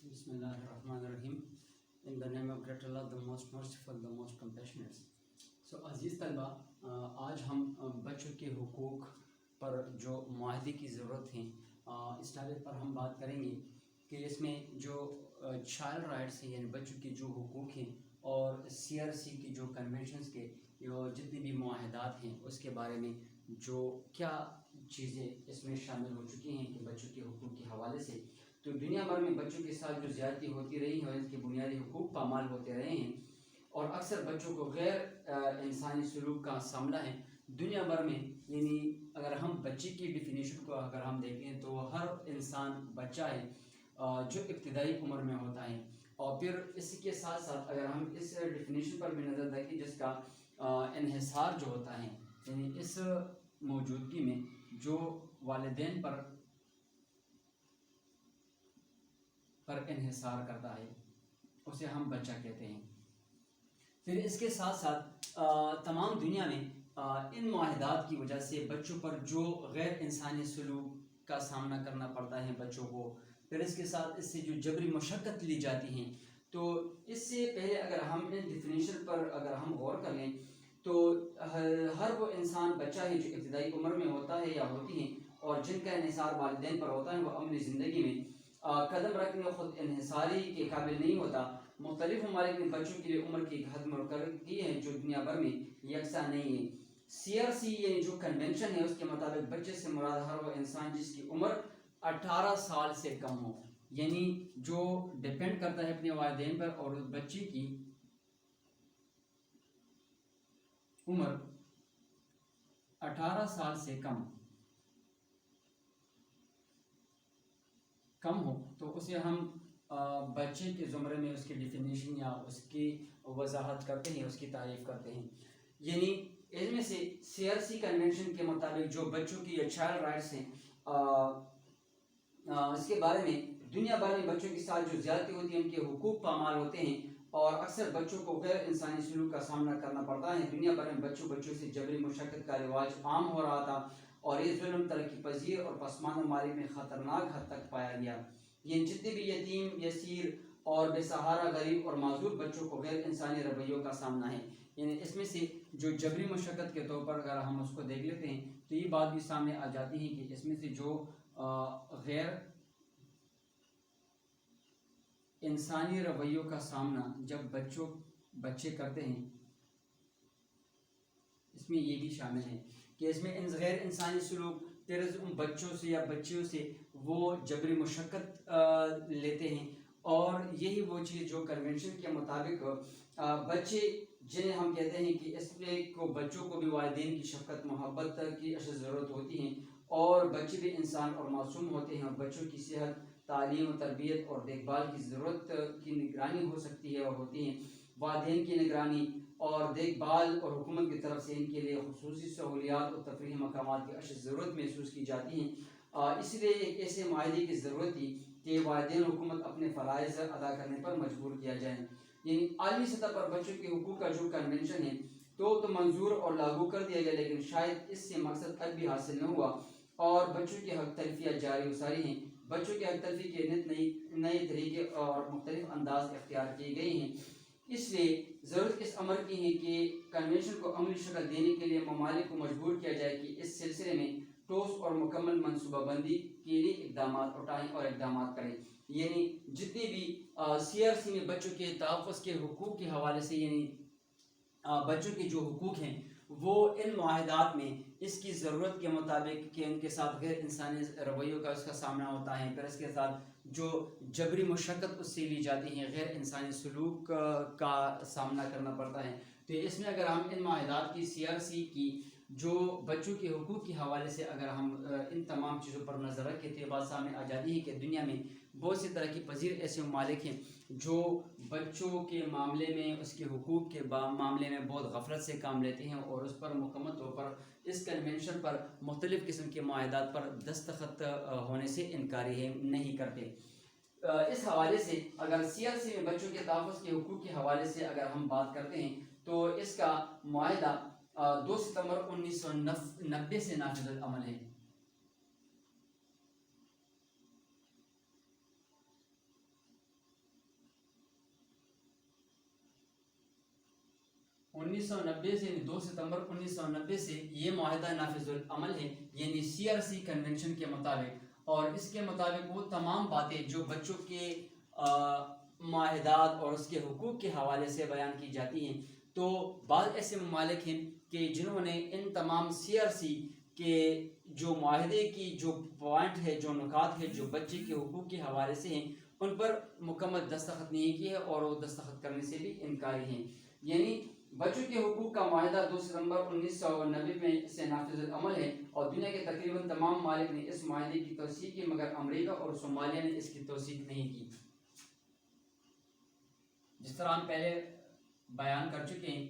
Bismillahirrahmanirrahim. In the name of great Allah, the most merciful, the most compassionate. So عزیز طلبہ، آج ہم بچوں کے حقوق پر جو معاہدے کی ضرورت ہیں اس ٹاپک پر ہم بات کریں گے کہ اس میں جو چائلڈ رائٹس ہیں، یعنی بچوں کے جو حقوق ہیں، اور CRC کی جو کنونشنز کے جتنے بھی معاہدات ہیں اس کے بارے میں جو کیا چیزیں اس میں شامل ہو چکی ہیں کہ بچوں کے حقوق کے حوالے سے تو دنیا بھر میں بچوں کے ساتھ جو زیادتی ہوتی رہی ہے اور ان کے بنیادی حقوق پامال ہوتے رہے ہیں، اور اکثر بچوں کو غیر انسانی سلوک کا سامنا ہے دنیا بھر میں. یعنی اگر ہم بچے کی ڈیفینیشن کو اگر ہم دیکھیں تو ہر انسان بچہ ہے جو ابتدائی عمر میں ہوتا ہے. اور پھر اس کے ساتھ ساتھ اگر ہم اس ڈیفینیشن پر بھی نظر رکھیں جس کا انحصار جو ہوتا ہے، یعنی اس موجودگی میں جو والدین پر انحصار کرتا ہے اسے ہم بچہ کہتے ہیں. پھر اس کے ساتھ ساتھ تمام دنیا میں ان معاہدات کی وجہ سے بچوں پر جو غیر انسانی سلوک کا سامنا کرنا پڑتا ہے بچوں کو، پھر اس کے ساتھ اس سے جو جبری مشقت لی جاتی ہیں، تو اس سے پہلے اگر ہم ان ڈیفینیشن پر اگر ہم غور کر لیں تو ہر وہ انسان بچہ ہے جو ابتدائی عمر میں ہوتا ہے یا ہوتی ہیں اور جن کا انحصار والدین پر ہوتا ہے، وہ عملی زندگی میں قدم رکھنے خود انحصاری کے قابل نہیں ہوتا. مختلف ممالک نے بچوں کے لیے عمر کی حد مقرر کی ہے جو دنیا بھر میں یکساں نہیں ہے. CRC یعنی جو کنونشن ہے اس کے مطابق بچے سے مراد ہر وہ انسان جس کی عمر 18 سال سے کم ہو، یعنی جو ڈیپینڈ کرتا ہے اپنے والدین پر، اور اس بچے کی عمر 18 سال سے کم ہو تو اسے ہم بچے کے زمرے میں اس کی ڈیفینیشن یا اس کی وضاحت کرتے ہیں، اس کی تعریف کرتے ہیں. یعنی ان میں سے CRC کنونشن کے مطابق جو بچوں کی یا چائلڈ رائٹس ہیں اس کے بارے میں دنیا بھر میں بچوں کے ساتھ جو زیادتی ہوتی ہے ان کے حقوق پامال ہوتے ہیں اور اکثر بچوں کو غیر انسانی سلوک کا سامنا کرنا پڑتا ہے. دنیا بھر میں بچوں سے جبری مشقت کا رواج عام ہو رہا تھا اور یہ ظلم ترقی پذیر اور پسماندہ ممالک میں خطرناک حد تک پایا گیا. یہ جتنے بھی یتیم، یسیر اور بے سہارا غریب اور معذور بچوں کو غیر انسانی رویوں کا سامنا ہے. یعنی اس میں سے جو جبری مشقت کے طور پر اگر ہم اس کو دیکھ لیتے ہیں تو یہ بات بھی سامنے آ جاتی ہے کہ اس میں سے جو غیر انسانی رویوں کا سامنا جب بچے کرتے ہیں، اس میں یہ بھی شامل ہے کہ اس میں ان غیر انسانی سلوک پھر ان بچوں سے یا بچیوں سے وہ جبری مشقت لیتے ہیں. اور یہی وہ چیز جو کنونشن کے مطابق بچے جنہیں ہم کہتے ہیں کہ اس میں کو بچوں کو بھی والدین کی شفقت محبت کی اشد ضرورت ہوتی ہے، اور بچے بھی انسان اور معصوم ہوتے ہیں، اور بچوں کی صحت، تعلیم و تربیت اور دیکھ بھال کی ضرورت کی نگرانی ہو سکتی ہے اور ہوتی ہیں. والدین کی نگرانی اور دیکھ بھال اور حکومت کی طرف سے ان کے لیے خصوصی سہولیات اور تفریحی مقامات کی اشد ضرورت محسوس کی جاتی ہیں. اس لیے ایک ایسے معاہدے کی ضرورت تھی کہ والدین حکومت اپنے فرائض ادا کرنے پر مجبور کیا جائے. یعنی عالمی سطح پر بچوں کے حقوق کا جو کنونشن ہے تو منظور اور لاگو کر دیا گیا، لیکن شاید اس سے مقصد اب بھی حاصل نہ ہوا اور بچوں کی حق تلفیاں جاری و ساری ہیں. بچوں کی حق تلفی کے نئے طریقے اور مختلف انداز اختیار کیے گئے ہیں. اس لیے ضرورت اس امر کی ہے کہ کنونشن کو عملی شکل دینے کے لیے ممالک کو مجبور کیا جائے کہ اس سلسلے میں ٹھوس اور مکمل منصوبہ بندی کے لیے اقدامات اٹھائیں اور اقدامات کریں. یعنی جتنے بھی CRC میں بچوں کے تحفظ کے حقوق کے حوالے سے، یعنی بچوں کے جو حقوق ہیں وہ ان معاہدات میں اس کی ضرورت کے مطابق کہ ان کے ساتھ غیر انسانی رویوں کا اس کا سامنا ہوتا ہے، پھر اس کے ساتھ جو جبری مشقت اس سے لی جاتی ہے، غیر انسانی سلوک کا سامنا کرنا پڑتا ہے. تو اس میں اگر ہم ان معاہدات کی CRC کی جو بچوں کے حقوق کے حوالے سے اگر ہم ان تمام چیزوں پر نظر رکھیں تو یہ بات سامنے آ جاتی ہے کہ دنیا میں بہت سی ترقی پذیر ایسے ممالک ہیں جو بچوں کے معاملے میں، اس کے حقوق کے معاملے میں بہت غفلت سے کام لیتے ہیں اور اس پر مکمل طور پر اس کنونشن پر مختلف قسم کے معاہدات پر دستخط ہونے سے انکاری نہیں کرتے. اس حوالے سے اگر CRC میں بچوں کے تحفظ کے حقوق کے حوالے سے اگر ہم بات کرتے ہیں تو اس کا معاہدہ 2 ستمبر 1990 سے نافذ العمل ہے. 1990 سے 2 ستمبر 1990 سے یہ معاہدہ نافذ العمل ہے، یعنی CRC کنونشن کے مطابق، اور اس کے مطابق وہ تمام باتیں جو بچوں کے معاہدات اور اس کے حقوق کے حوالے سے بیان کی جاتی ہیں، تو بعض ایسے ممالک ہیں کہ جنہوں نے ان تمام CRC کے جو معاہدے کی جو پوائنٹ ہے، جو نکات ہے جو بچے کے حقوق کے حوالے سے ہیں، ان پر مکمل دستخط نہیں کیے اور وہ دستخط کرنے سے بھی انکاری ہیں. یعنی بچوں کے حقوق کا معاہدہ 2 ستمبر 1990 میں سے نافذ العمل ہے، اور دنیا کے تقریباً تمام ممالک نے اس معاہدے کی توثیق کی، مگر امریکہ اور صومالیہ نے اس کی توثیق نہیں کی. جس طرح ہم پہلے بیان کر چکے ہیں،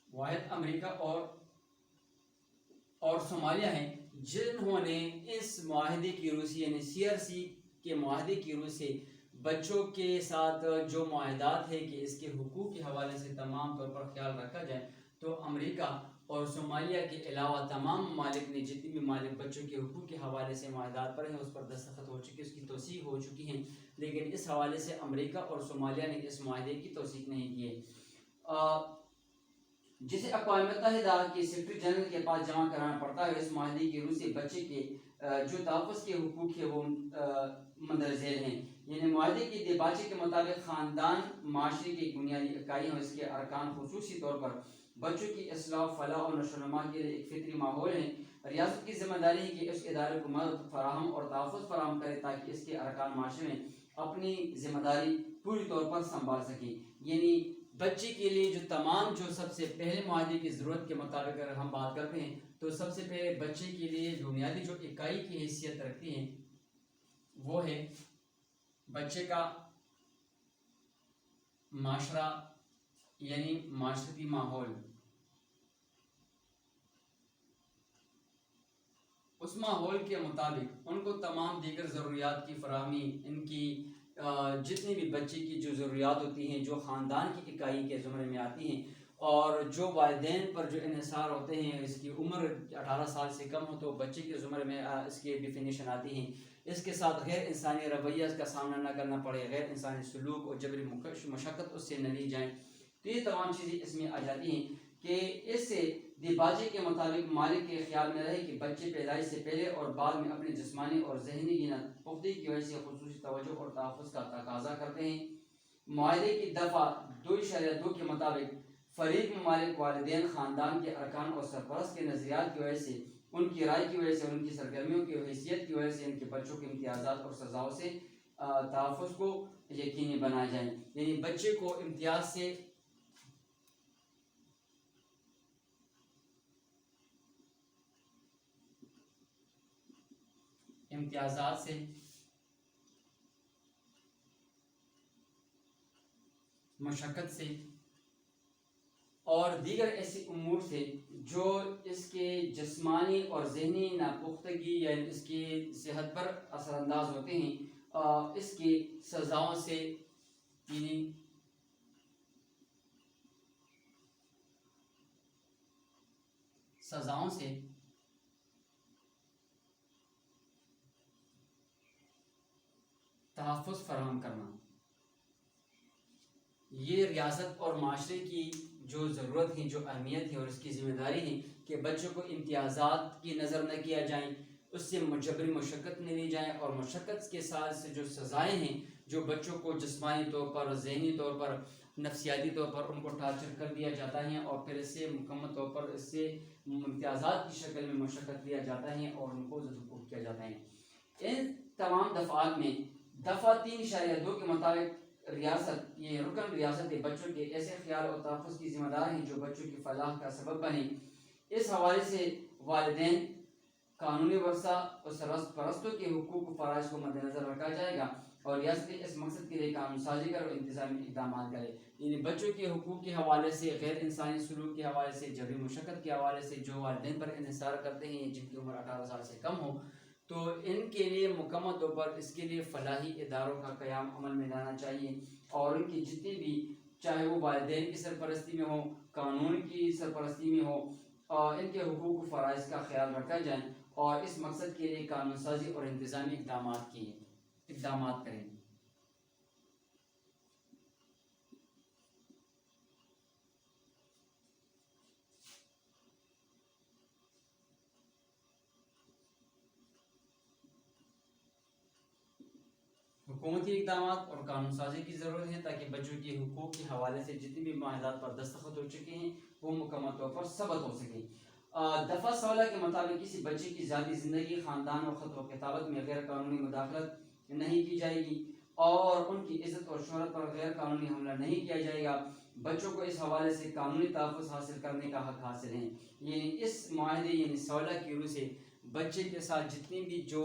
واحد امریکہ اور صومالیہ ہیں جنہوں نے اس معاہدے کی روح سے، یعنی CRC کے معاہدے کی روح سے بچوں کے ساتھ جو معاہدات ہے کہ اس کے حقوق کے حوالے سے تمام طور پر خیال رکھا جائے، تو امریکہ اور صومالیہ کے علاوہ تمام ممالک نے، جتنی بھی ممالک بچوں کے حقوق کے حوالے سے معاہدات پر ہیں، اس پر دستخط ہو چکی، اس کی توثیق ہو چکی ہیں، لیکن اس حوالے سے امریکہ اور صومالیہ نے اس معاہدے کی توثیق نہیں کی ہے، جسے اقوام متحدہ کے سیکرٹری جنرل کے پاس جمع کرانا پڑتا ہے. اس معاہدے کی روح سے بچے کے جو تحفظ کے حقوق ہے وہ مندرجہ ذیل ہیں. یعنی معاہدے کے دیباچے کے مطابق خاندان معاشرے کی بنیادی اکائی اور اس کے ارکان خصوصی طور پر بچوں کی اصلاح، فلاح و نشو و نما کے لیے ایک فطری ماحول ہے. ریاست کی ذمہ داری ہے کہ اس ادارے کو مدد فراہم اور تحفظ فراہم کرے تاکہ اس کے ارکان معاشرے میں اپنی ذمہ داری پوری طور پر سنبھال سکیں. یعنی بچے کے لیے جو تمام، جو سب سے پہلے معاہدے کی ضرورت کے مطابق اگر ہم بات کرتے ہیں، تو سب سے پہلے بچے کے لیے بنیادی جو اکائی کی حیثیت رکھتی ہیں وہ ہے بچے کا معاشرہ، یعنی معاشرتی ماحول. اس ماحول کے مطابق ان کو تمام دیگر ضروریات کی فراہمی، ان کی جتنی بھی بچے کی جو ضروریات ہوتی ہیں، جو خاندان کی اکائی کے زمرے میں آتی ہیں، اور جو والدین پر جو انحصار ہوتے ہیں، اس کی عمر 18 سال سے کم ہو تو بچے کے زمرے میں اس کی ڈیفینیشن آتی ہیں. اس کے ساتھ غیر انسانی رویہ کا سامنا نہ کرنا پڑے، غیر انسانی سلوک اور جبری مشقت اس سے نہ لی جائیں، تو یہ تمام چیزیں اس میں آ جاتی ہیں کہ اس سے دیباچے کے مطابق مالک کے خیال میں رہے کہ بچے پیدائش سے پہلے اور بعد میں اپنے جسمانی اور ذہنی پختگی کی وجہ سے خصوصی توجہ اور تحفظ کا تقاضا کرتے ہیں. معاہدے کی دفعہ 2.2 کے مطابق فریق ممالک والدین، خاندان کے ارکان اور سرپرست کے نظریات کی وجہ سے، ان کی رائے کی وجہ سے، ان کی سرگرمیوں کی حیثیت کی وجہ سے ان کے بچوں کے امتیازات اور سزاؤں سے تحفظ کو یقینی بنائے جائیں. یعنی بچے کو امتیازات سے، مشقت سے اور دیگر ایسے امور سے جو اس کے جسمانی اور ذہنی ناپختگی یا اس کی صحت پر اثر انداز ہوتے ہیں، اس کی سزاؤں سے، یعنی سزاؤں سے تحفظ فراہم کرنا. یہ ریاست اور معاشرے کی جو ضرورت ہے، جو اہمیت ہے اور اس کی ذمہ داری ہے کہ بچوں کو امتیازات کی نظر نہ کیا جائیں، اس سے جبری مشقت نہ لی جائیں، اور مشقت کے ساتھ سے جو سزائیں ہیں جو بچوں کو جسمانی طور پر، ذہنی طور پر، نفسیاتی طور پر ان کو ٹارچر کر دیا جاتا ہے، اور پھر اس سے مکمل طور پر اس سے امتیازات کی شکل میں مشقت دیا جاتا ہے اور ان کو ذبح کیا جاتا ہے. ان تمام دفعات میں دفعہ 3.2 کے مطابق ریاست، یہ رکن ریاست بچوں کے ایسے خیال اور تحفظ کی ذمہ دار ہیں جو بچوں کی فلاح کا سبب بنے. اس حوالے سے والدین، قانونی ورثہ اور سرپرست پرستوں کے حقوق و فرائض کو مد نظر رکھا جائے گا، اور ریاست اس مقصد کے لیے قانون سازی کر اور انتظامی اقدامات کرے. یعنی بچوں کے حقوق کے حوالے سے، غیر انسانی سلوک کے حوالے سے، جبری مشقت کے حوالے سے جو والدین پر انحصار کرتے ہیں جن کی عمر 18 سال سے کم ہو، تو ان کے لیے مکمل طور پر اس کے لیے فلاحی اداروں کا قیام عمل میں لانا چاہیے، اور ان کی جتنی بھی، چاہے وہ والدین کی سرپرستی میں ہو، قانون کی سرپرستی میں ہو، ان کے حقوق و فرائض کا خیال رکھا جائے اور اس مقصد کے لیے قانون سازی اور انتظامی اقدامات کریں۔ حکومتی اقدامات اور قانون سازی کی ضرورت ہے تاکہ بچوں کے حقوق کے حوالے سے جتنی بھی معاہدات پر دستخط ہو چکے ہیں وہ مکمل طور پر ثبت ہو سکیں۔ دفعہ 16 کے مطابق کسی بچے کی ذاتی زندگی، خاندان اور خط و کتابت میں غیر قانونی مداخلت نہیں کی جائے گی اور ان کی عزت اور شہرت پر غیر قانونی حملہ نہیں کیا جائے گا۔ بچوں کو اس حوالے سے قانونی تحفظ حاصل کرنے کا حق حاصل ہے۔ یعنی اس معاہدے یعنی 16 کی روح سے بچے کے ساتھ جتنی بھی جو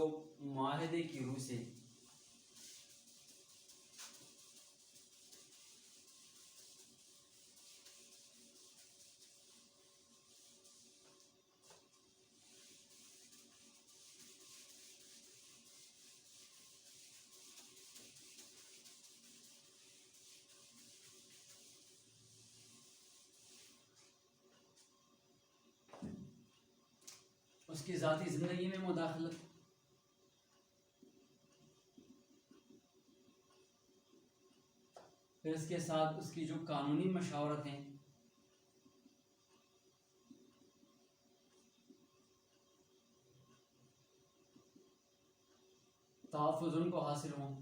معاہدے کی روح سے اس کی ذاتی زندگی میں مداخلت، پھر اس کے ساتھ اس کی جو قانونی مشاورت ہیں، تحفظ ان کو حاصل ہوں،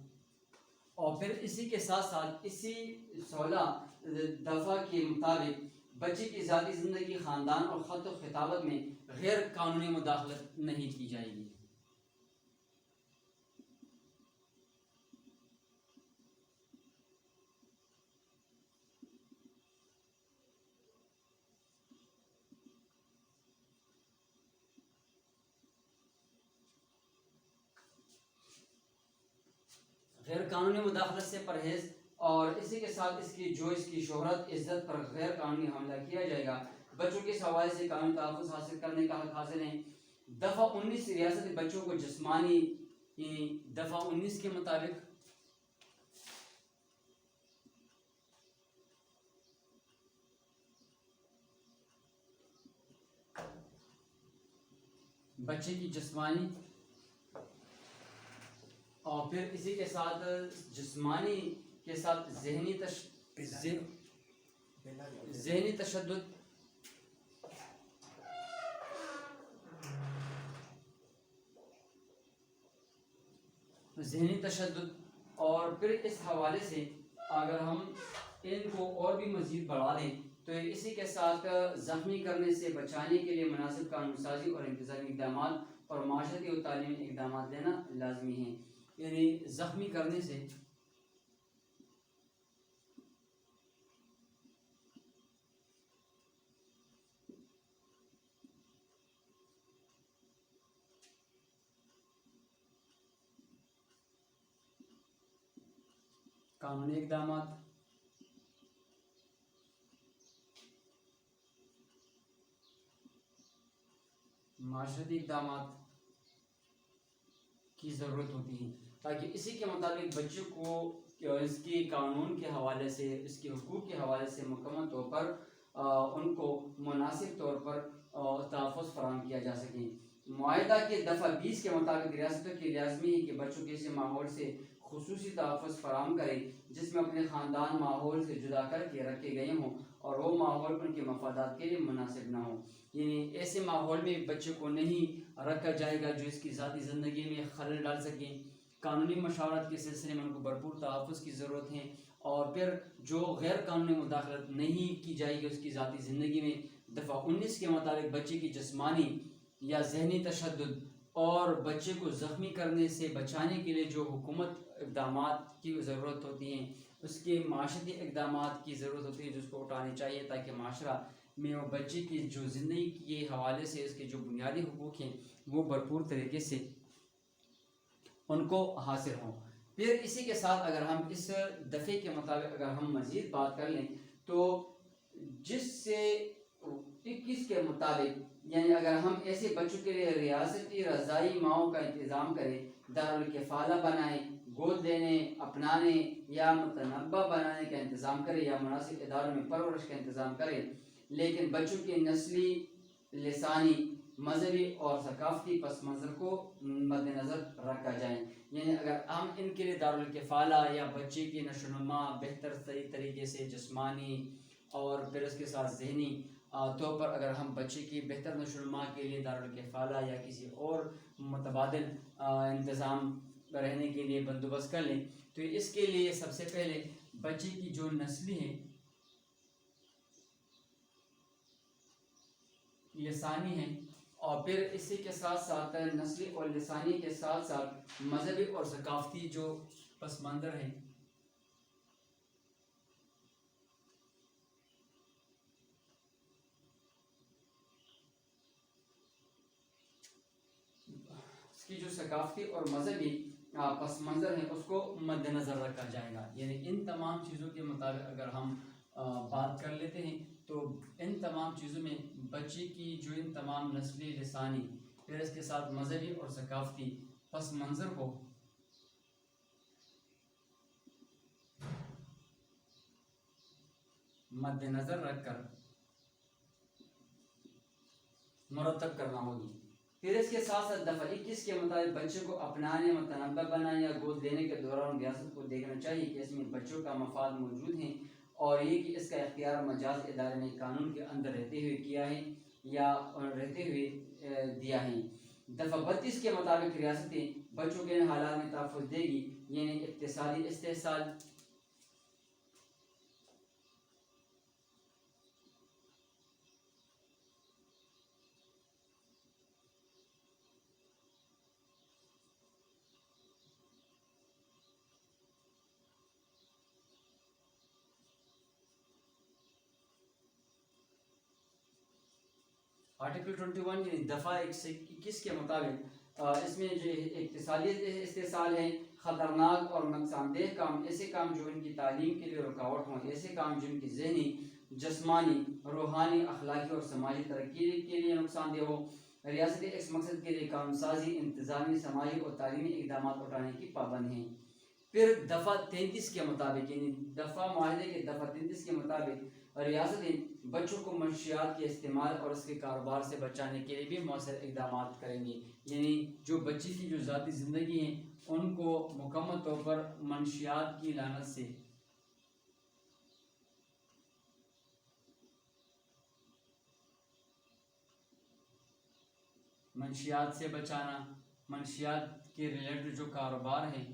اور پھر اسی کے ساتھ ساتھ اسی 16 دفعہ کے مطابق بچے کی ذاتی زندگی، خاندان اور خط و خطابت میں غیر قانونی مداخلت نہیں کی جائے گی۔ غیر قانونی مداخلت سے پرہیز، اور اسی کے ساتھ اس کی شہرت، عزت پر غیر قانونی حملہ کیا جائے گا۔ بچوں کے اس حوالے سے قانونی تحفظ حاصل کرنے کا حق حاصل ہے۔ دفعہ 19 ریاستی بچوں کو جسمانی، دفعہ 19 کے مطابق بچے کی جسمانی اور پھر اسی کے ساتھ جسمانی کے ساتھ ذہنی تشدد، اور پھر اس حوالے سے اگر ہم ان کو اور بھی مزید بڑھا دیں تو اسی کے ساتھ زخمی کرنے سے بچانے کے لیے مناسب قانون سازی اور انتظامی اقدامات اور معاشرتی اور تعلیمی اقدامات لینا لازمی ہیں۔ یعنی زخمی کرنے سے قانونی اقدامات، معاشرتی اقدامات کی ضرورت ہوتی ہے تاکہ اسی کے مطابق بچے کو اس کی قانون کے حوالے سے، اس کے حقوق کے حوالے سے مکمل طور پر ان کو مناسب طور پر تحفظ فراہم کیا جا سکے۔ معاہدہ کے دفعہ 20 کے مطابق ریاستوں کی لازمی ہے کہ بچوں کے ایسے ماحول سے خصوصی تحفظ فراہم کریں جس میں اپنے خاندان ماحول سے جدا کر کے رکھے گئے ہوں اور وہ ماحول ان کے مفادات کے لیے مناسب نہ ہو۔ یعنی ایسے ماحول میں بچے کو نہیں رکھا جائے گا جو اس کی ذاتی زندگی میں خلل ڈال سکے۔ قانونی مشاورت کے سلسلے میں ان کو بھرپور تحفظ کی ضرورت ہے، اور پھر جو غیر قانونی مداخلت نہیں کی جائے گی اس کی ذاتی زندگی میں۔ دفعہ 19 کے مطابق بچے کی جسمانی یا ذہنی تشدد اور بچے کو زخمی کرنے سے بچانے کے لیے جو حکومت اقدامات کی ضرورت ہوتی ہیں، اس کے معاشرتی اقدامات کی ضرورت ہوتی ہے جس کو اٹھانے چاہیے تاکہ معاشرہ میں وہ بچے کی جو زندگی کے حوالے سے اس کے جو بنیادی حقوق ہیں وہ بھرپور طریقے سے ان کو حاصل ہوں۔ پھر اسی کے ساتھ اگر ہم اس دفعے کے مطابق اگر ہم مزید بات کر لیں تو جس سے 21 کے مطابق یعنی اگر ہم ایسے بچوں کے لیے ریاستی رضاعی ماؤں کا انتظام کریں، دارالکفالہ بنائیں، گود لینے، اپنانے یا متنبع بنانے کا انتظام کریں یا مناسب اداروں میں پرورش کا انتظام کریں، لیکن بچوں کی نسلی لسانی مذہبی اور ثقافتی پس منظر کو مد نظر رکھا جائے. یعنی اگر ہم ان کے لیے دارالکفالہ یا بچے کی نشو و نما بہتر صحیح طریقے سے جسمانی اور پھر اس کے ساتھ ذہنی طور پر اگر ہم بچے کی بہتر نشو و نما کے لیے دارالکفالہ یا کسی اور متبادل انتظام رہنے کے لیے بندوبست کر لیں تو اس کے لیے سب سے پہلے بچے کی جو نسلی ہے لسانی ہے اور پھر اسی کے ساتھ ساتھ نسلی اور لسانی کے ساتھ ساتھ مذہبی اور ثقافتی جو پس منظر ہے اس کی جو ثقافتی اور مذہبی پس منظر ہے اس کو مد نظر رکھا جائے گا. یعنی ان تمام چیزوں کے مطابق اگر ہم بات کر لیتے ہیں تو ان تمام چیزوں میں بچے کی جو ان تمام نسلی لسانی پھر اس کے ساتھ مذہبی اور ثقافتی پس منظر کو مد نظر رکھ کر مرتب کرنا ہوگی. پھر اس کے ساتھ ساتھ دفعہ 21 کے مطابق بچے کو اپنانے متنبع بنانے یا گود دینے کے دوران ریاست کو دیکھنا چاہیے کہ اس میں بچوں کا مفاد موجود ہیں اور یہ کہ اس کا اختیار مجاز ادارے نے قانون کے اندر رہتے ہوئے کیا ہے یا رہتے ہوئے دیا ہے. دفعہ 32 کے مطابق ریاستیں بچوں کے حالات میں تحفظ دے گی یعنی اقتصادی استحصال آرٹیکل 21 یعنی دفعہ 21 کے مطابق اس میں جو اقتصادی استحصال ہے خطرناک اور نقصان دہ کام ایسے کام جو ان کی تعلیم کے لیے رکاوٹ ہوں ایسے کام جو ان کی ذہنی جسمانی روحانی اخلاقی اور سماجی ترقی کے لیے نقصان دہ ہو ریاستی اس مقصد کے لیے قانون سازی انتظامی سماجی اور تعلیمی اقدامات اٹھانے کی پابند ہیں. پھر دفعہ 33 کے مطابق یعنی دفعہ معاہدے کے دفعہ 33 کے مطابق ریاستیں بچوں کو منشیات کے استعمال اور اس کے کاروبار سے بچانے کے لیے بھی مؤثر اقدامات کریں گی. یعنی جو بچی کی جو ذاتی زندگی ہیں ان کو مکمل طور پر منشیات کی لعنت سے بچانا منشیات کے ریلیٹڈ جو کاروبار ہیں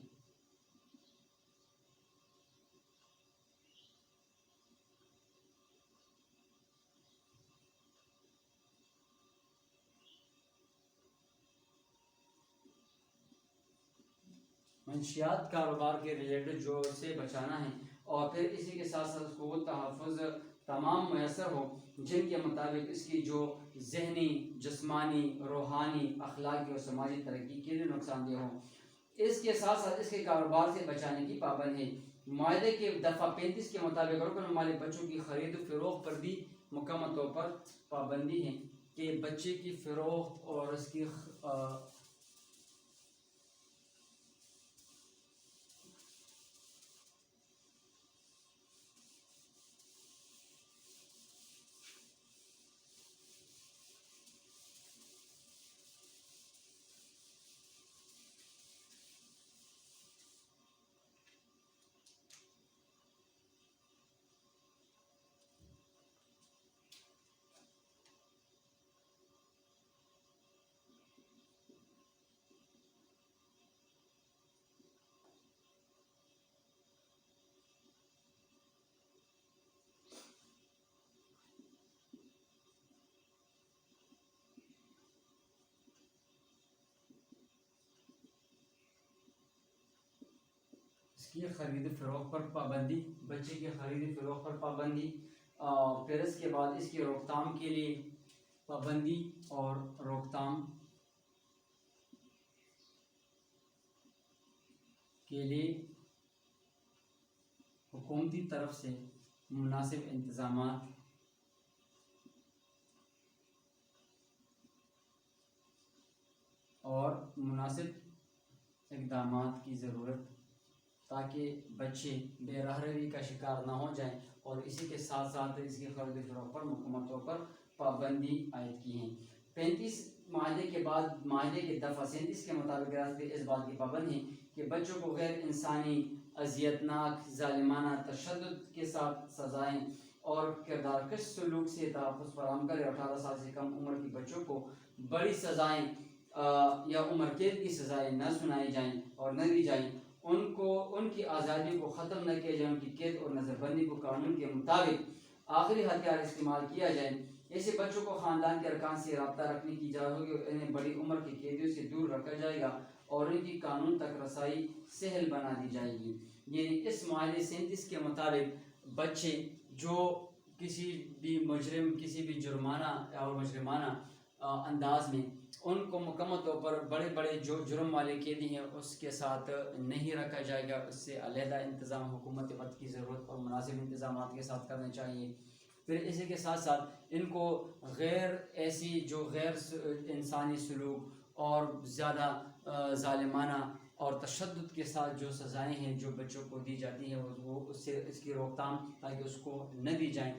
منشیات کاروبار کے ریلیٹڈ جو سے بچانا ہے اور پھر اسی کے ساتھ ساتھ اس کو تحفظ تمام میسر ہو جن کے مطابق اس کی جو ذہنی جسمانی روحانی اخلاقی اور سماجی ترقی کے لیے نقصان دہ ہو. اس کے ساتھ ساتھ اس کے کاروبار سے بچانے کی پابند ہے. معاہدے کے دفعہ 35 کے مطابق رکن ممالک بچوں کی خرید و فروخت پر بھی مکمل طور پر پابندی ہے کہ بچے کی فروخت اور اس کی کی خرید و فروخت پر پابندی بچے کی خرید و فروخت پر پابندی پھر اس کے بعد اس کی روک تھام کے لیے پابندی اور روک تھام کے لیے حکومتی طرف سے مناسب انتظامات اور مناسب اقدامات کی ضرورت تاکہ بچے بے راہ روی کا شکار نہ ہو جائیں اور اسی کے ساتھ ساتھ اس کی خرید و فروخت پر مکمل طور پر پابندی عائد کی ہیں۔ 35 معاہدے کے بعد معاہدے کے دفعہ 37 کے مطابق ریاستیں اس بات کی پابند ہیں کہ بچوں کو غیر انسانی، اذیتناک، ظالمانہ، تشدد کے ساتھ سزائیں اور کردار کش سلوک سے تحفظ فراہم کرے۔ 18 سال سے کم عمر کے بچوں کو بڑی سزائیں یا عمر قید کی سزائیں نہ سنائی جائیں اور نہ دی جائیں، ان کی آزادی کو ختم نہ کیا جائے، ان کی قید اور نظر بندی کو قانون کے مطابق آخری ہتھیار استعمال کیا جائے۔ ایسے بچوں کو خاندان کے ارکان سے رابطہ رکھنے کی اجازت ہوگی اور انہیں بڑی عمر کے قیدیوں سے دور رکھا جائے گا اور ان کی قانون تک رسائی سہل بنا دی جائے گی۔ یعنی اس معاہدے 37 کے مطابق بچے جو کسی بھی مجرم، کسی بھی جرمانہ اور مجرمانہ انداز میں ان کو مکمل طور پر بڑے بڑے جو جرم والے قیدی ہیں اس کے ساتھ نہیں رکھا جائے گا، اس سے علیحدہ انتظام حکومت وقت کی ضرورت اور مناسب انتظامات کے ساتھ کرنے چاہیے۔ پھر اسی کے ساتھ ساتھ ان کو ایسی جو غیر انسانی سلوک اور زیادہ ظالمانہ اور تشدد کے ساتھ جو سزائیں ہیں جو بچوں کو دی جاتی ہیں وہ اس کی روک تھام تاکہ اس کو نہ دی جائیں،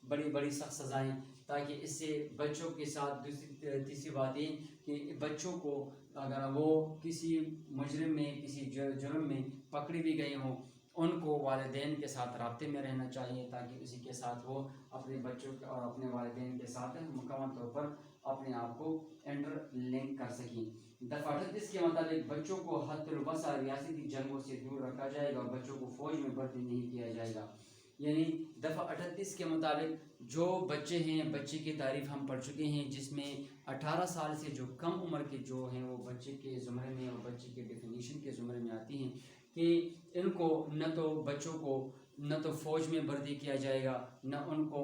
بڑی بڑی سخت سزائیں، تاکہ اس سے بچوں کے ساتھ تیسری بات یہ کہ بچوں کو اگر وہ کسی مجرم میں، کسی جرم میں پکڑی بھی گئی ہوں، ان کو والدین کے ساتھ رابطے میں رہنا چاہیے تاکہ اسی کے ساتھ وہ اپنے بچوں اور اپنے والدین کے ساتھ مکمل طور پر اپنے آپ کو انٹر لنک کر سکیں۔ دفعہ 38 کے مطابق بچوں کو حد الوسع ریاستی جنگوں سے دور رکھا جائے گا اور بچوں کو فوج میں بھرتی نہیں کیا جائے گا۔ یعنی دفعہ 38 کے مطابق جو بچے ہیں، بچے کی تعریف ہم پڑھ چکے ہیں، جس میں 18 سال سے جو کم عمر کے جو ہیں وہ بچے کے زمرے میں اور بچے کے ڈیفینیشن کے زمرے میں آتی ہیں کہ ان کو بچوں کو نہ تو فوج میں بھرتی کیا جائے گا، نہ ان کو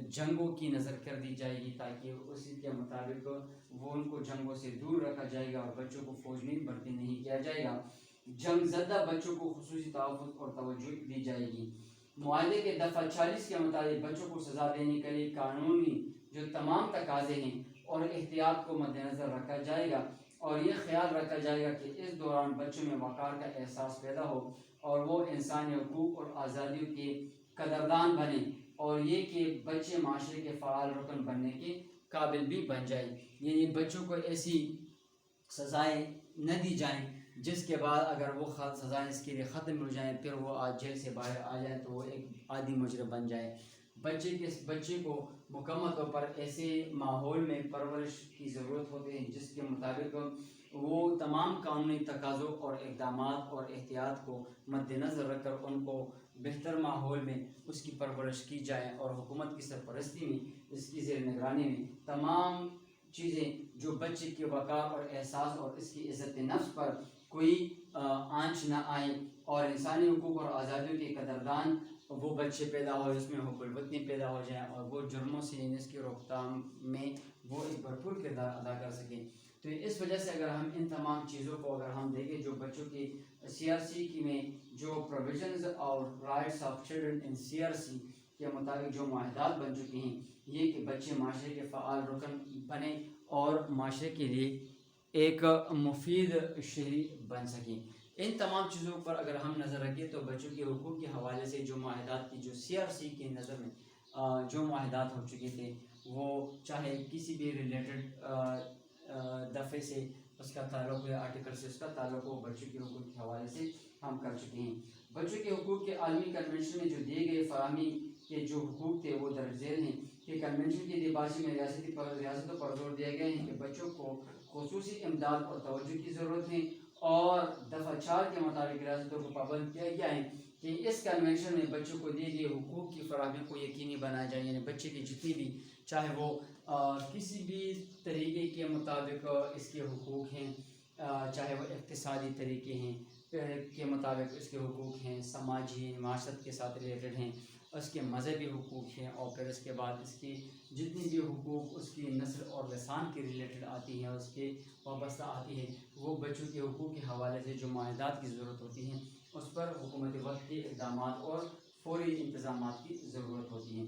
جنگوں کی نظر کر دی جائے گی تاکہ اسی کے مطابق وہ ان کو جنگوں سے دور رکھا جائے گا اور بچوں کو فوج میں بھرتی نہیں کیا جائے گا۔ جنگ زدہ بچوں کو خصوصی تحفظ اور توجہ دی جائے گی۔ معاہدے کے دفعہ 40 کے مطابق بچوں کو سزا دینے کے لیے قانونی جو تمام تقاضے ہیں اور احتیاط کو مد نظر رکھا جائے گا اور یہ خیال رکھا جائے گا کہ اس دوران بچوں میں وقار کا احساس پیدا ہو اور وہ انسانی حقوق اور آزادیوں کے قدردان بنے اور یہ کہ بچے معاشرے کے فعال رکن بننے کے قابل بھی بن جائے۔ یعنی بچوں کو ایسی سزائیں نہ دی جائیں جس کے بعد اگر وہ سزائیں اس کے لیے ختم ہو جائیں پھر وہ جیل سے باہر آ جائیں تو وہ ایک عادی مجرم بن جائے۔ بچے کو مکمل طور پر ایسے ماحول میں پرورش کی ضرورت ہوتی ہے جس کے مطابق وہ تمام قانونی تقاضوں اور اقدامات اور احتیاط کو مد نظر رکھ کر ان کو بہتر ماحول میں اس کی پرورش کی جائے اور حکومت کی سرپرستی میں اس کی زیر نگرانی میں تمام چیزیں جو بچے کے وقار اور احساس اور اس کی عزت نفس پر کوئی آنچ نہ آئے اور انسانی حقوق اور آزادیوں کے قدردان وہ بچے پیدا ہو جس میں حب الوطنی پیدا ہو جائیں اور وہ جرموں سے اس کی روک تھام میں وہ ایک بھرپور کردار ادا کر سکیں۔ تو اس وجہ سے اگر ہم ان تمام چیزوں کو اگر ہم دیکھیں جو بچوں کی CRC کی میں جو پروویژنز اور rights of children in CRC کے مطابق جو معاہدات بن چکے ہیں یہ کہ بچے معاشرے کے فعال رکن بنے اور معاشرے کے لیے ایک مفید شہری بن سکیں۔ ان تمام چیزوں پر اگر ہم نظر رکھیں تو بچوں کے حقوق کے حوالے سے جو معاہدات کی جو CRC کی نظر میں جو معاہدات ہو چکے تھے وہ چاہے کسی بھی ریلیٹڈ دفعے سے اس کا تعلق ہے، آرٹیکل سے اس کا تعلق ہو، بچوں کے حقوق کے حوالے سے ہم کر چکے ہیں۔ بچوں کے حقوق کے عالمی کنونشن میں جو دیے گئے فراہمی کے جو حقوق تھے وہ درج ذیل ہیں کہ کنونشن کی دیباچی میں ریاستوں پر زور دیا گیا ہے کہ بچوں کو خصوصی امداد اور توجہ کی ضرورت ہے اور دفعہ 4 کے مطابق ریاستوں کو پابند کیا گیا ہے کہ اس کنونشن میں بچوں کو دیے گئے حقوق کی فراہمی کو یقینی بنایا جائے، یعنی بچے کی جتنی بھی چاہے وہ کسی بھی طریقے کے مطابق اس کے حقوق ہیں، چاہے وہ اقتصادی طریقے ہیں کے مطابق اس کے حقوق ہیں، سماجی معاشرت کے ساتھ ریلیٹڈ ہیں، اس کے مذہبی حقوق ہیں اور پھر اس کے بعد اس کی جتنی بھی حقوق اس کی نسل اور لسان کے ریلیٹڈ آتی ہیں، اس کے وابستہ آتی ہے، وہ بچوں کے حقوق کے حوالے سے جو معاہدات کی ضرورت ہوتی ہیں اس پر حکومت وقت کے اقدامات اور فوری انتظامات کی ضرورت ہوتی ہے۔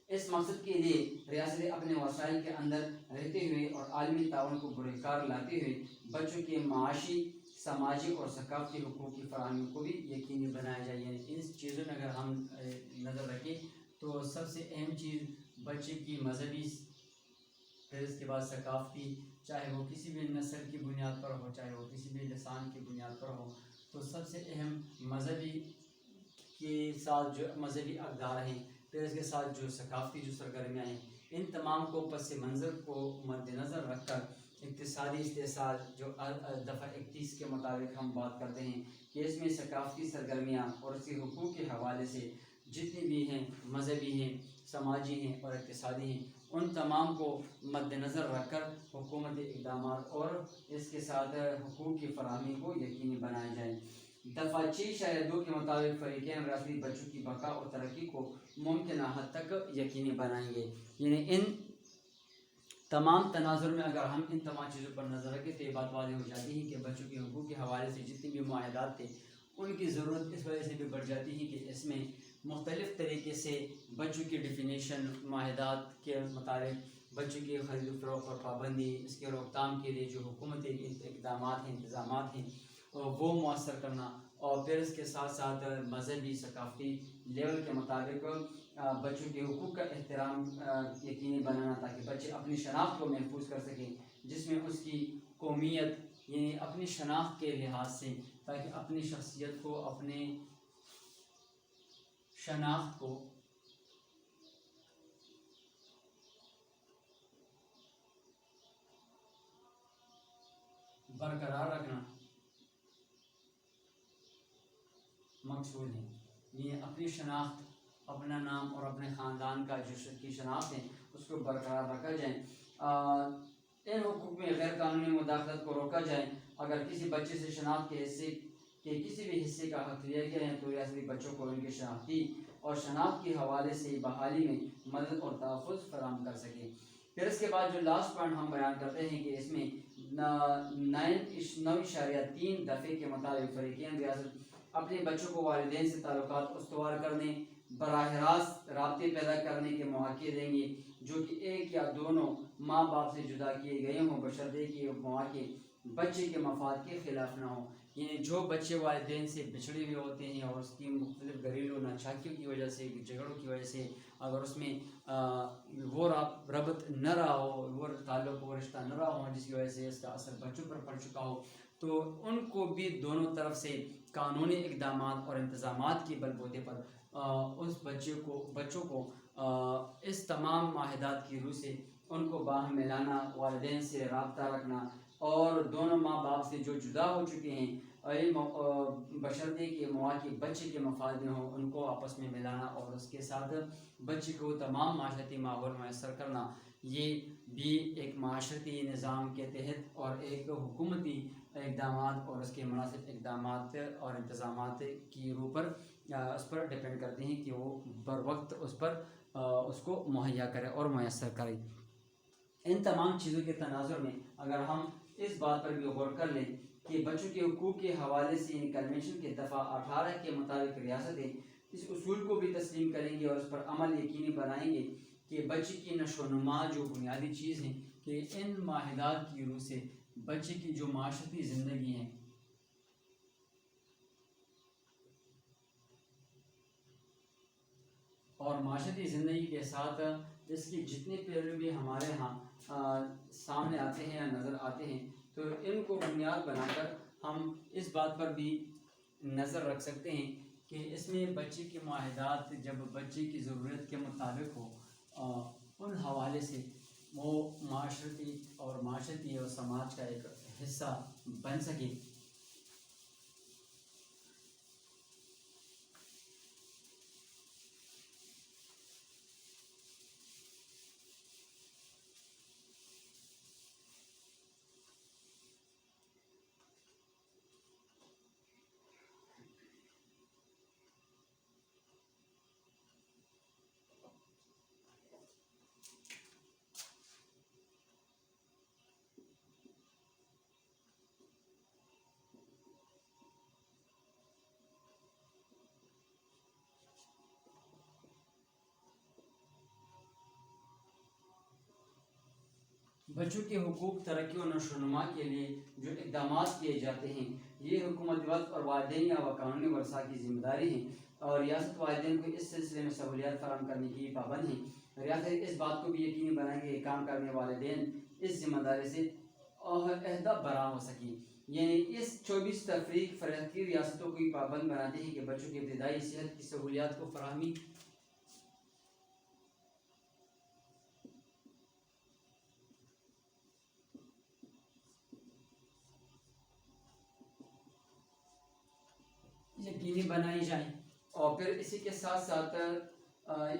اس مقصد کے لیے ریاستیں اپنے وسائل کے اندر رہتے ہوئے اور عالمی تعاون کو بروکار لاتے ہوئے بچوں کے معاشی، سماجی اور ثقافتی حقوق کی فراہمی کو بھی یقینی بنایا جائے۔ یعنی ان چیزوں میں اگر ہم نظر رکھیں تو سب سے اہم چیز بچے کی مذہبی، پھر اس کے بعد ثقافتی، چاہے وہ کسی بھی نسل کی بنیاد پر ہو، چاہے وہ کسی بھی لسان کی بنیاد پر ہو، تو سب سے اہم مذہبی کے ساتھ جو مذہبی اقدار ہیں، پھر اس کے ساتھ جو ثقافتی جو سرگرمیاں ہیں، ان تمام کو پس منظر کو مد نظر رکھ کر اقتصادی استحصال جو دفعہ 31 کے مطابق ہم بات کرتے ہیں کہ اس میں ثقافتی سرگرمیاں اور اس کے حقوق کے حوالے سے جتنی بھی ہیں، مذہبی ہیں، سماجی ہیں اور اقتصادی ہیں، ان تمام کو مد نظر رکھ کر حکومتی اقدامات اور اس کے ساتھ حقوق کی فراہمی کو یقینی بنایا جائے۔ دفعہ 6(2) کے مطابق فریقین ریاستی بچوں کی بقا اور ترقی کو ممکنہ حد تک یقینی بنائیں گے۔ یعنی ان تمام تناظر میں اگر ہم ان تمام چیزوں پر نظر رکھیں تو یہ بات واضح ہو جاتی ہے کہ بچوں کے حقوق کے حوالے سے جتنے بھی معاہدات تھے ان کی ضرورت اس وجہ سے بھی بڑھ جاتی ہے کہ اس میں مختلف طریقے سے بچوں کی ڈیفینیشن، معاہدات کے مطابق بچوں کی خرید و فروخت اور پابندی، اس کے روک تھام کے لیے جو حکومتی اقدامات ہیں، انتظامات ہیں، وہ مؤثر کرنا، اور پھر اس کے ساتھ ساتھ مذہبی ثقافتی لیول کے مطابق بچوں کے حقوق کا احترام یقینی بنانا تاکہ بچے اپنی شناخت کو محفوظ کر سکیں، جس میں اس کی قومیت یعنی اپنی شناخت کے لحاظ سے، تاکہ اپنی شخصیت کو، اپنے شناخت کو برقرار رکھنا مقصود ہے۔ یہ اپنی شناخت، اپنا نام اور اپنے خاندان کا جو کی شناخت ہے اس کو برقرار رکھا جائے۔ ان حقوق میں غیر قانونی مداخلت کو روکا جائے۔ اگر کسی بچے سے شناخت کے حصے کے کسی بھی حصے کا حق لیا گیا ہے تو ریاستی بچوں کو ان کے شناختی اور شناخت کے حوالے سے بحالی میں مدد اور تحفظ فراہم کر سکیں۔ پھر اس کے بعد جو لاسٹ پوائنٹ ہم بیان کرتے ہیں کہ اس میں 9.3 دفعے کے مطابق فریقین ریاست اپنے بچوں کو والدین سے تعلقات استوار کرنے، براہ راست رابطے پیدا کرنے کے مواقع دیں گے جو کہ ایک یا دونوں ماں باپ سے جدا کیے گئے ہوں، بشرطے کہ یہ مواقع بچے کے مفاد کے خلاف نہ ہوں۔ یعنی جو بچے والدین سے بچھڑے ہوئے ہوتے ہیں اور اس کی مختلف گھریلو ناچاکیوں کی وجہ سے، جھگڑوں کی وجہ سے، اگر اس میں وہ ربط نہ رہا ہو، وہ تعلق و رشتہ نہ رہا ہو جس کی وجہ سے اس کا اثر بچوں پر پڑ چکا ہو، تو ان کو بھی دونوں طرف سے قانونی اقدامات اور انتظامات کے بل بوتے پر اس بچوں کو اس تمام معاہدات کی روح سے ان کو باہم ملانا، والدین سے رابطہ رکھنا، اور دونوں ماں باپ سے جو جدا ہو چکے ہیں بشرطے کے مواقع بچے کے مفاد میں ہوں ان کو آپس میں ملانا اور اس کے ساتھ بچے کو تمام معاشرتی ماحول میسر کرنا، یہ بھی ایک معاشرتی نظام کے تحت اور ایک حکومتی اقدامات اور اس کے مناسب اقدامات اور انتظامات کی روح پر اس پر ڈپینڈ کرتے ہیں کہ وہ بر وقت اس کو مہیا کرے اور میسر کرے۔ ان تمام چیزوں کے تناظر میں اگر ہم اس بات پر بھی غور کر لیں کہ بچوں کے حقوق کے حوالے سے ان کنونشن کے دفعہ 18 کے مطابق ریاستیں اس اصول کو بھی تسلیم کریں گے اور اس پر عمل یقینی بنائیں گے کہ بچے کی نشو و نما جو بنیادی چیز ہے کہ ان معاہدات کی روح سے بچے کی جو معاشرتی زندگی ہے اور معاشرتی زندگی کے ساتھ اس کی جتنے پہلو بھی ہمارے ہاں سامنے آتے ہیں یا نظر آتے ہیں، تو ان کو بنیاد بنا کر ہم اس بات پر بھی نظر رکھ سکتے ہیں کہ اس میں بچے کے معاہدات جب بچے کی ضرورت کے مطابق ہو ان حوالے سے وہ معاشرتی اور سماج کا ایک حصہ بن سکے۔ بچوں کے حقوق، ترقی و نشو و نما کے لیے جو اقدامات کیے جاتے ہیں یہ حکومت وقت اور والدین یا قانونی ورثاء کی ذمہ داری ہے، اور ریاست والدین کو اس سلسلے میں سہولیات فراہم کرنے کی پابند ہے۔ ریاست اس بات کو بھی یقینی بنائیں کہ کام کرنے والدین اس ذمہ داری سے عہدہ برآں ہو سکیں، یعنی اس 24 تفریق فرقی ریاستوں کو پابند بناتے ہیں کہ بچوں کی ابتدائی صحت کی سہولیات کو فراہمی یقینی بنائی جائیں، اور پھر اسی کے ساتھ ساتھ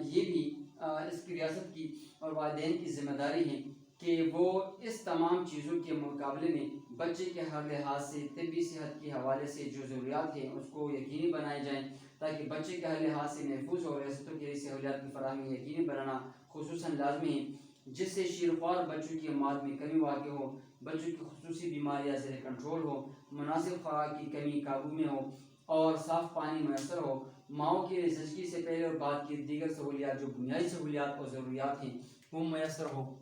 یہ بھی اس کی ریاست کی اور والدین کی ذمہ داری ہے کہ وہ اس تمام چیزوں کے مقابلے میں بچے کے ہر لحاظ سے طبی صحت کے حوالے سے جو ضروریات ہیں اس کو یقینی بنائے جائیں تاکہ بچے کے ہر لحاظ سے محفوظ ہو۔ ریاستوں کے لیے سہولیات کی فراہمی یقینی بنانا خصوصاً لازمی ہے جس سے شیرخوار بچوں کی اموات میں کمی واقع ہو، بچوں کی خصوصی بیماریاں زیر کنٹرول ہو، مناسب خوراک کی کمی قابو میں ہو اور صاف پانی میسر ہو، ماؤں کے لیے زچگی سے پہلے اور بعد کی دیگر سہولیات جو بنیادی سہولیات اور ضروریات ہیں وہ میسر ہو۔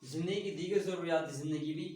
زندگی کی دیگر ضروریات زندگی بھی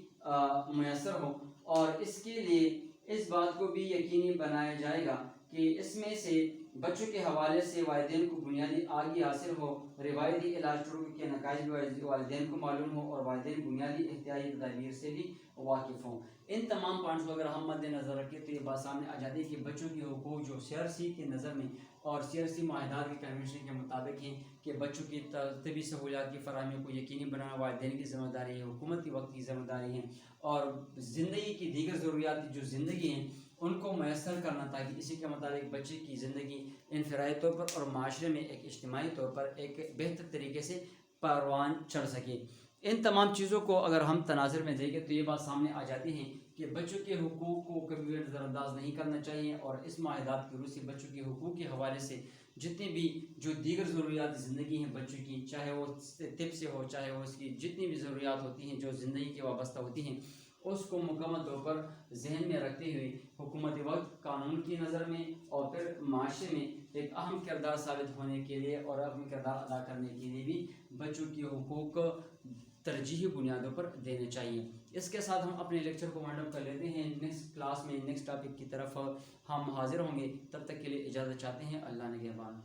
میسر ہو، اور اس کے لیے اس بات کو بھی یقینی بنایا جائے گا کہ اس میں سے بچوں کے حوالے سے والدین کو بنیادی آگاہی حاصل ہو، روایتی علاج طرق کے نتائج بھی والدین کو معلوم ہو، اور والدین بنیادی احتیاطی تدابیر سے بھی واقف ہوں۔ ان تمام پوائنٹس کو اگر ہم مد نظر رکھیں تو یہ بات سامنے آ جاتی ہے کہ بچوں کے حقوق جو CRC کے نظر میں اور CRC معاہدات کے کنونشن کے مطابق ہیں کہ بچوں کی طبی سہولیات کی فراہمی کو یقینی بنانا والدین کی ذمہ داری ہے، حکومت کی وقت کی ذمہ داری ہے، اور زندگی کی دیگر ضروریات جو زندگی ہیں ان کو میسر کرنا تاکہ اسی کے مطابق بچے کی زندگی انفرادی طور پر اور معاشرے میں ایک اجتماعی طور پر ایک بہتر طریقے سے پروان چڑھ سکے۔ ان تمام چیزوں کو اگر ہم تناظر میں دیکھیں تو یہ بات سامنے آ جاتی ہے کہ بچوں کے حقوق کو کبھی بھی نظر انداز نہیں کرنا چاہیے، اور اس معاہدات کی روح سے بچوں کے حقوق کے حوالے سے جتنی بھی جو دیگر ضروریات زندگی ہیں بچوں کی، چاہے وہ طب سے ہو، چاہے وہ اس کی جتنی بھی ضروریات ہوتی ہیں جو زندگی کے وابستہ ہوتی ہیں، اس کو مکمل طور پر ذہن میں رکھتے ہوئے حکومت وقت قانون کی نظر میں اور پھر معاشرے میں ایک اہم کردار ثابت ہونے کے لیے اور اہم کردار ادا کرنے کے لیے بھی بچوں کے حقوق ترجیحی بنیادوں پر دینے چاہیے۔ اس کے ساتھ ہم اپنے لیکچر کو وائنڈ اپ کر لیتے ہیں۔ نیکسٹ کلاس میں نیکسٹ ٹاپک کی طرف ہم حاضر ہوں گے، تب تک کے لیے اجازت چاہتے ہیں۔ اللہ نگہبان۔